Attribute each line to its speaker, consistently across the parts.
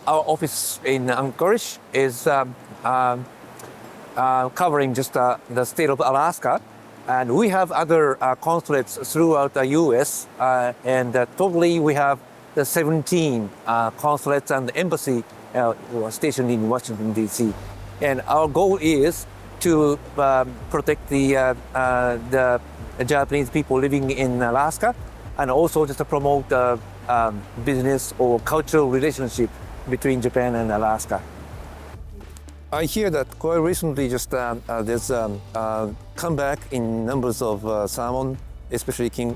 Speaker 1: Our office in Anchorage is covering just the state of Alaska. And we have other consulates throughout the U.S. And totally we have the 17 consulates and embassy stationed in Washington, D.C. And our goal is to protect the Japanese people living in Alaska, and also just to promote business or cultural relationship between Japan and Alaska. I hear that quite recently just there's comeback in numbers of salmon, especially king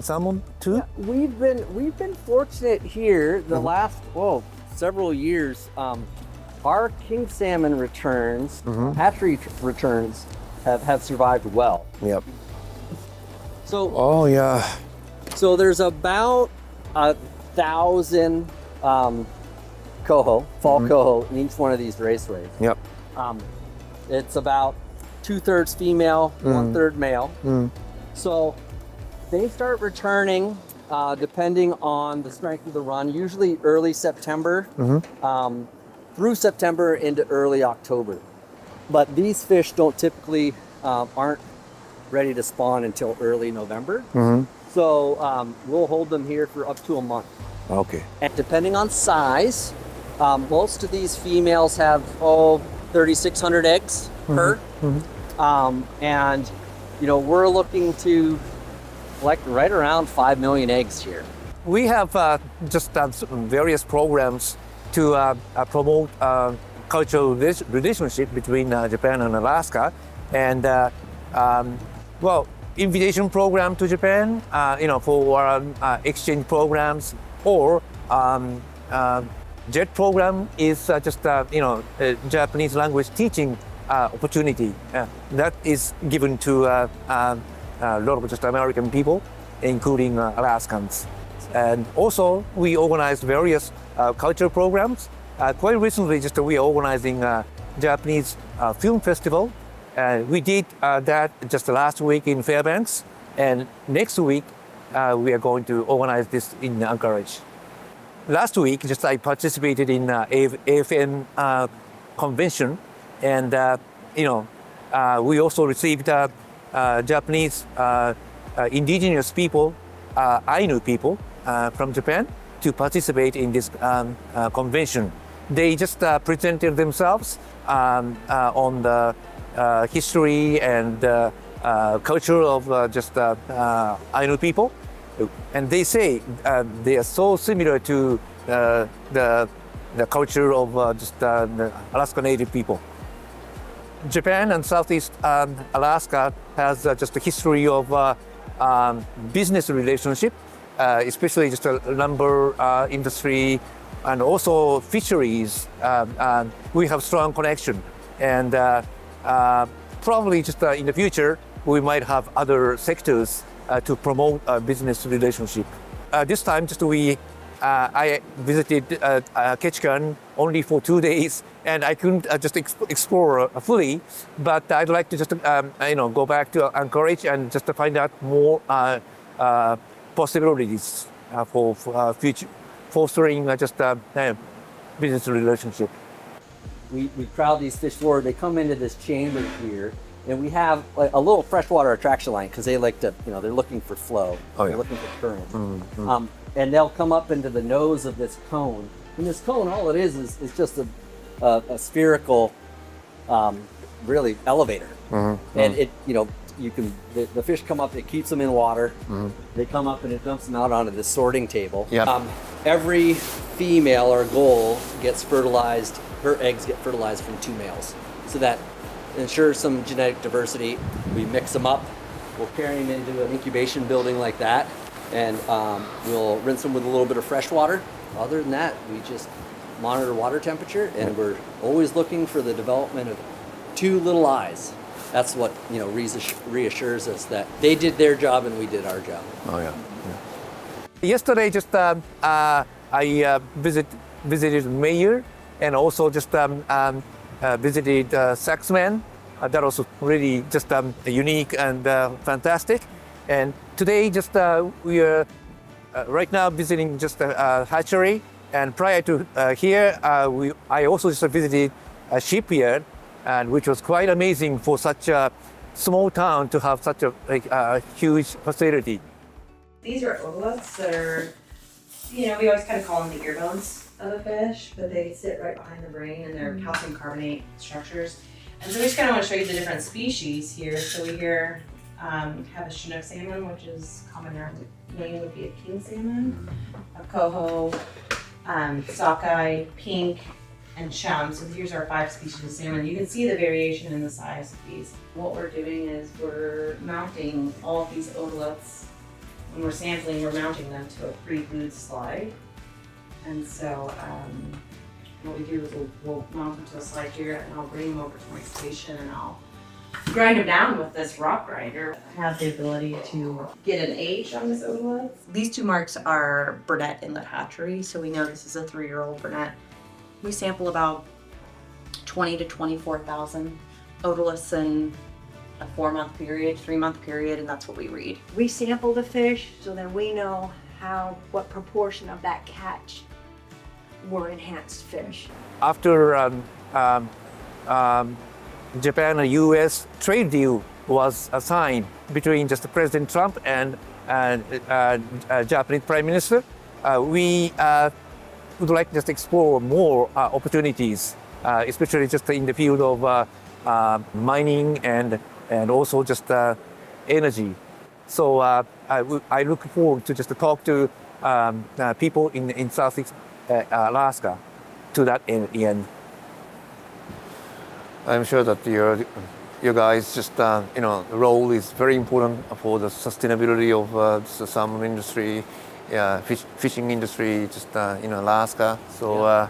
Speaker 1: salmon too.
Speaker 2: Yeah, we've been fortunate here the last several years. Our king salmon returns, hatchery returns, have survived well.
Speaker 1: Yep.
Speaker 2: So So there's about 1,000 coho, fall coho, in each one of these raceways.
Speaker 1: Yep.
Speaker 2: It's about 2/3 female, 1/3 male. So they start returning depending on the strength of the run, usually early September, through September into early October. But these fish don't typically aren't ready to spawn until early November. So we'll hold them here for up to a month.
Speaker 1: Okay.
Speaker 2: And depending on size, most of these females have 3,600 eggs per. And we're looking to collect right around 5 million eggs here.
Speaker 1: We have just done various programs to promote cultural relationship between Japan and Alaska, and invitation program to Japan, for exchange programs, or JET program is just a Japanese language teaching opportunity that is given to a lot of just American people, including Alaskans. And also we organize various cultural programs. Quite recently, just we are organizing a Japanese film festival. We did that just last week in Fairbanks, and next week we are going to organize this in Anchorage. Last week, just I participated in AFN convention, and we also received Japanese indigenous people, Ainu people from Japan, to participate in this convention. They just presented themselves on the history and culture of just Ainu people, and they say they are so similar to the culture of just the Alaska Native people. Japan and Southeast Alaska has just a history of business relationship, especially just the lumber industry and also fisheries. We have strong connection, and probably just in the future we might have other sectors to promote a business relationship. This time just I visited Ketchikan only for 2 days, and I couldn't just explore fully, but I'd like to just go back to Anchorage and just to find out more possibilities for future fostering just business relationship.
Speaker 2: We crowd these fish forward. They come into this chamber here, and we have a little freshwater attraction line because they like to, they're looking for flow. They're looking for current. And they'll come up into the nose of this cone. And this cone, all it is just a spherical, really elevator. And it, the fish come up, it keeps them in water. They come up and it dumps them out onto the sorting table. Every female or gull gets fertilized, her eggs get fertilized from 2 males. So that ensures some genetic diversity. We mix them up, we'll carry them into an incubation building like that, and we'll rinse them with a little bit of fresh water. Other than that, we just monitor water temperature, and we're always looking for the development of 2 little eyes. That's what reassures us that they did their job and we did our job.
Speaker 1: Yesterday, just I visited Mayor, and also just visited Saxman. That was really just unique and fantastic. And today, just we are right now visiting just a hatchery And prior to here, I also just visited a shipyard, and which was quite amazing for such a small town to have such a huge facility.
Speaker 3: These are otoliths that are, we always kind of call them the ear bones of a fish, but they sit right behind the brain and they're calcium carbonate structures. And so we just kind of want to show you the different species here. So we here have a Chinook salmon, which is common name would be a king salmon, a coho, sockeye, pink, and chum. So here's our 5 species of salmon. You can see the variation in the size of these. What we're doing is we're mounting all of these otoliths. When we're sampling, we're mounting them to a pre-glued slide. And so what we do is we'll mount them to a slide here, and I'll bring them over to my station and I'll grind them down with this rock grinder. I have the ability to get an age on this otolith. These 2 marks are Burnett Inlet Hatchery, so we know this is a 3-year-old Burnett. We sample about 20 to 24,000 otoliths in a 4-month period, 3-month period, and that's what we read.
Speaker 4: We sample the fish so then we know what proportion of that catch were enhanced fish.
Speaker 1: After Japan and U.S. trade deal was signed between just President Trump and Japanese Prime Minister, we would like to just explore more opportunities, especially just in the field of mining and also just energy. So I look forward to just talk to people in Southeast Alaska to that end. I'm sure that your guys just role is very important for the sustainability of the salmon industry, fishing industry, just in Alaska. So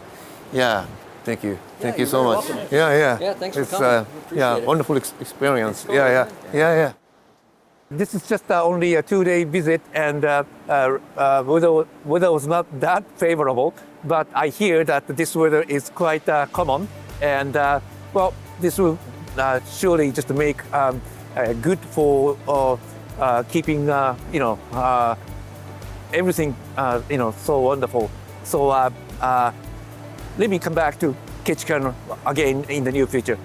Speaker 1: thank you, thank you so much.
Speaker 2: Welcome.
Speaker 1: Yeah,
Speaker 2: thanks for
Speaker 1: it's
Speaker 2: coming. Appreciate it.
Speaker 1: wonderful experience.
Speaker 2: Cool.
Speaker 1: Yeah. This is just only a 2-day visit, and weather was not that favorable, but I hear that this weather is quite common, and this will surely just make good for keeping everything so wonderful. So let me come back to Ketchikan again in the near future.